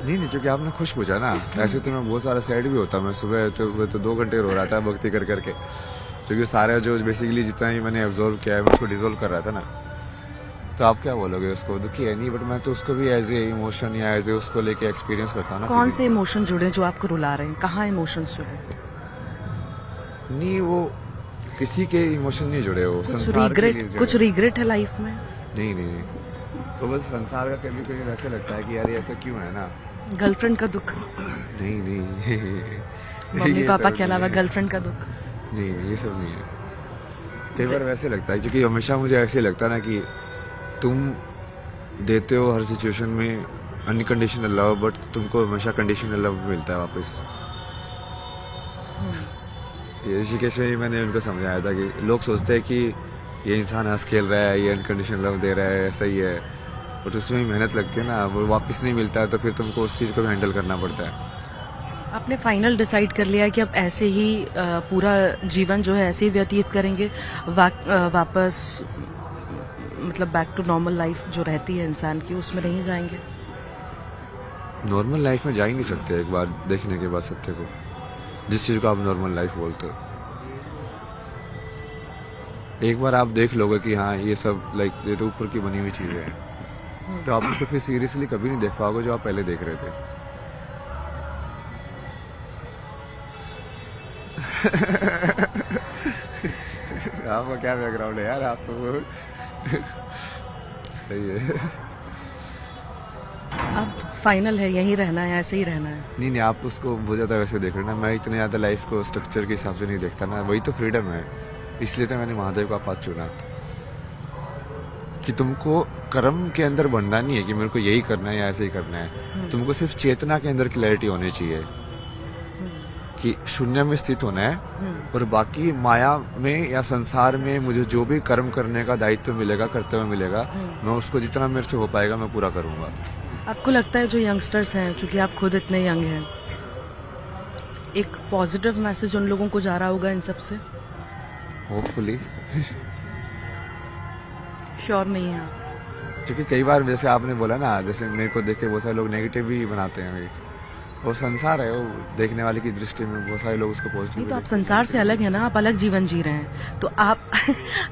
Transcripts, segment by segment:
नहीं, क्योंकि आपने खुश पूछा ना। ऐसे तो मैं बहुत सारा सैड भी होता, मैं सुबह तो 2 घंटे रो रहा था भक्ति कर करके, क्योंकि सारे जो बेसिकली जितना ही मैंने ऑब्जर्व किया है मैं उसको डिजोल्व कर रहा था ना। तो आप क्या बोलोगे, उसको दुखी है नहीं, बट मैं तो उसको भी एज ए इमोशन या एज ए उसको लेके एक्सपीरियंस करता हूँ ना। कौन feeling से को। इमोशन जुड़े जो आपको रुला रहे हैं? कहाँ इमोशंस जुड़े? नहीं, वो किसी के इमोशन नहीं जुड़े, वो कुछ संसार के लिए रिग्रेट, जुड़े। कुछ रिग्रेट है लाइफ में? नहीं, तो बस संसार का कभी कभी ऐसा लगता है कि यार ये ऐसा क्यों है ना। गर्लफ्रेंड का दुख? नहीं मम्मी ये पापा सब के नहीं अलावा है। गर्लफ्रेंड का दुख? नहीं, ये सब नहीं है। कई बार वैसे लगता है, क्योंकि हमेशा मुझे ऐसे लगता है ना कि तुम देते हो हर सिचुएशन में अनकंडीशनल लव, बट तुमको हमेशा कंडीशनल लव मिलता है वापस। ये ऋषिकेश में ही मैंने उनको समझाया था कि लोग सोचते हैं कि ये इंसान हंस खेल रहा है, ये अनकंडीशनल लव दे रहा है, ऐसा ही है, बट उसमें ही मेहनत लगती है ना, वो वापस नहीं मिलता है, तो फिर तुमको उस चीज़ को भी हैंडल करना पड़ता है। आपने फाइनल डिसाइड कर लिया है कि अब ऐसे ही पूरा जीवन जो है ऐसे ही व्यतीत करेंगे, वापस मतलब बैक टू नॉर्मल लाइफ जो रहती है इंसान की, उसमें नहीं जाएंगे? नॉर्मल लाइफ में जा ही नहीं सकते एक बार देखने के बाद सत्य को, जिस चीज़ को आप नॉर्मल लाइफ बोलते हो। एक बार आप देख लोगे कि हाँ ये सब लाइक ये तो ऊपर की बनी हुई चीज़ें हैं, तो आप उसको फिर सीरियसली कभी नहीं देख पाओगे जो आप पहले देख रहे थे। आपका क्या बैकग्राउंड है यार, आप तो सही है। अब फाइनल है, यहीं रहना है, ऐसे ही रहना है? नहीं, आप उसको बहुत ज़्यादा वैसे देख रहे हो ना, मैं इतने ज़्यादा लाइफ को स्ट्रक्चर के हिसाब से नहीं देखता ना, वही तो फ्रीडम है। इसलिए तो मैंने महादेव का पाथ चुना कि तुमको कर्म के अंदर बनना नहीं है कि मेरे को यही करना है या ऐसे ही करना है, तुमको सिर्फ चेतना के अंदर क्लैरिटी होनी चाहिए कि शून्य में स्थित होना है, और बाकी माया में या संसार में मुझे जो भी कर्म करने का दायित्व मिलेगा, कर्तव्य मिलेगा, मैं उसको जितना मेरे से हो पाएगा मैं पूरा करूंगा। आपको लगता है जो यंगस्टर्स हैं, चूंकि आप खुद इतने यंग हैं, एक पॉजिटिव मैसेज उन लोगों को जा रहा होगा इन सब से? होपफुली। श्योर नहीं है आप? क्योंकि कई बार जैसे आपने बोला ना, जैसे मेरे को देख के बहुत सारे लोग नेगेटिव भी बनाते हैं, वो संसार है, वो देखने वाले की दृष्टि में बहुत सारे लोग उसको पॉजिटिव। नहीं तो आप संसार से अलग है ना, आप अलग जीवन जी रहे हैं, तो आप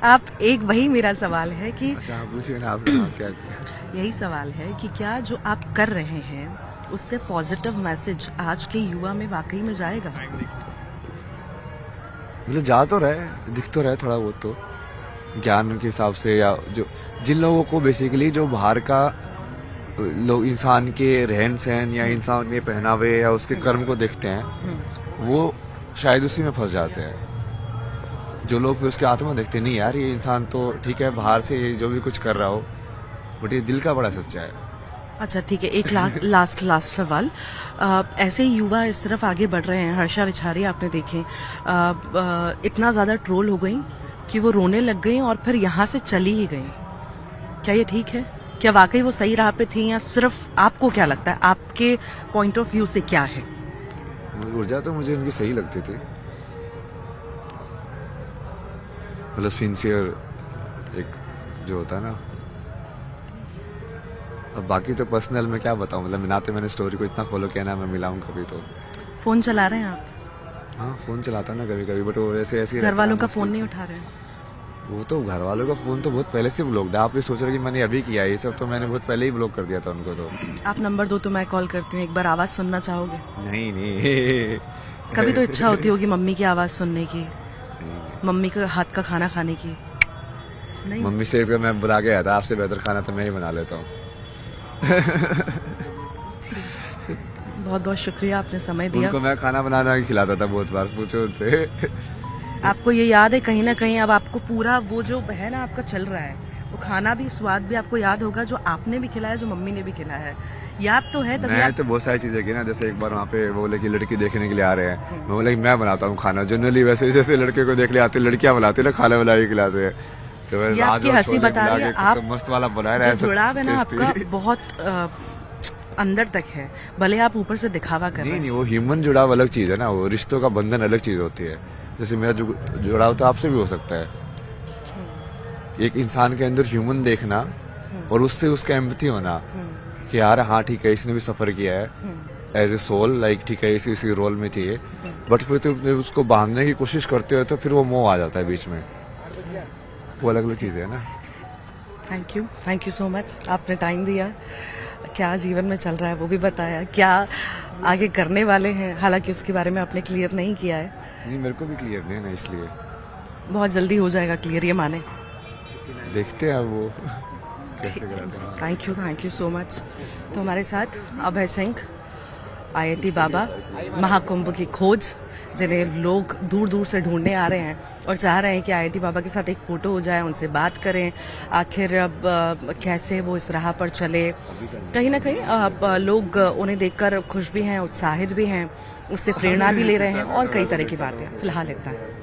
आप एक, वही मेरा सवाल है कि अच्छा, आप पूछिए ना, आपने क्या किया? यही सवाल है कि क्या जो आप कर रहे हैं उससे पॉजिटिव मैसेज आज के युवा में वाकई में जाएगा? मतलब जा तो रहे, दिख तो रहे थोड़ा बहुत तो, ज्ञान के हिसाब से, या जो जिन लोगों को बेसिकली जो बाहर का लोग इंसान के रहन सहन या इंसान के पहनावे या उसके कर्म को देखते हैं, वो शायद उसी में फंस जाते हैं। जो लोग फिर उसके आत्मा देखते नहीं, यार ये इंसान तो ठीक है बाहर से ये जो भी कुछ कर रहा हो, बट ये दिल का बड़ा सच्चा है। अच्छा ठीक है, एक लास्ट सवाल। ऐसे ही युवा इस तरफ आगे बढ़ रहे हैं, हर्षा रिछारी आपने देखे, इतना ज्यादा ट्रोल हो गई कि वो रोने लग गई और फिर यहाँ से चली ही गई। क्या ये ठीक है? क्या वाकई वो सही राह पे थी, या सिर्फ आपको क्या लगता है, आपके पॉइंट ऑफ व्यू से क्या है? ऊर्जा तो मुझे इनकी सही लगती थी, मतलब सिंसियर एक जो होता है ना। अब बाकी तो पर्सनल में क्या बताऊं, मतलब ना तो मैंने स्टोरी को इतना फॉलो किया ना, मैं मिला हूं कभी तो। फोन चला रहे हैं आप? हाँ, फोन चलाता ना कभी कभी, बट वो ऐसे ऐसे ही घर रहता वालों ना, का मुश्किल फोन नहीं से। उठा रहे हैं? वो तो घर वालों का फोन तो बहुत पहले से ब्लॉक्ड है, आप ये सोच रहे कि मैंने अभी किया है, ये सब तो मैंने बहुत पहले ही ब्लॉक कर दिया था उनको तो। आप नंबर दो तो मैं कॉल करती हूँ, एक बार आवाज सुनना चाहोगे? नहीं कभी तो इच्छा होती होगी मम्मी की आवाज सुनने की, मम्मी के हाथ का खाना खाने की? नहीं? मम्मी से अगर मैं बुला गया था, आपसे बेहतर खाना तो मैं ही बना लेता हूँ। बहुत बहुत शुक्रिया, आपने समय दिया। उनको मैं खाना बनाना ही खिलाता था बहुत बार, पूछो उनसे। आपको ये याद है कहीं ना कहीं, अब आपको पूरा वो जो है ना आपका चल रहा है, वो खाना भी, स्वाद भी आपको याद होगा, जो आपने भी खिलाया, जो मम्मी ने भी खिलाया है, याद तो है तभी मैं तो बहुत सारी चीजें की ना, जैसे एक बार वहाँ पे वो बोले कि लड़की देखने के लिए आ रहे हैं, मैं बोला कि मैं बनाता हूँ खाना, जनरली वैसे जैसे लड़के को देख ले आते, लड़कियां बनाती है ना, खाना वाला ही खिलाते हैं, तो ये आपकी हंसी बता रही है, आप मस्त वाला बनाया रहा है, जो जुड़ाव है ना आपका बहुत अंदर तक है, भले आप ऊपर से दिखावा कर रहे नहीं, हैं। वो ह्यूमन जुड़ाव अलग चीज है ना, वो रिश्तों का बंधन अलग चीज होती है। जैसे मेरा जुड़ाव तो आपसे भी हो सकता है, एक इंसान के अंदर ह्यूमन देखना और उससे उसका एम्पैथी होना कि यार हाँ ठीक है, इसने भी सफर किया है एज ए सोल, लाइक ठीक है इसी इसी रोल में थी ये, बट फिर तुम उसको बांधने की कोशिश करते हो तो फिर वो मोह आ जाता है बीच में। वो अलग अलग चीजें है ना। थैंक यू सो मच, आपने टाइम दिया। क्या जीवन में चल रहा है वो भी बताया, क्या आगे करने वाले हैं, हालांकि उसके बारे में आपने क्लियर नहीं किया है। नहीं मेरे को भी क्लियर नहीं है ना, इसलिए बहुत जल्दी हो जाएगा क्लियर, ये माने। देखते हैं अब वो कैसे कराते हैं। Thank you so much. तो हमारे साथ अभय सिंह, आईआईटी बाबा, महाकुंभ की खोज, जिन्हें लोग दूर दूर से ढूंढने आ रहे हैं और चाह रहे हैं कि आईआईटी बाबा के साथ एक फोटो हो जाए, उनसे बात करें, आखिर अब कैसे वो इस राह पर चले। कहीं ना कहीं लोग उन्हें देखकर खुश भी हैं, उत्साहित भी हैं, उससे प्रेरणा भी ले रहे हैं और कई तरह की बातें। फिलहाल इतना है।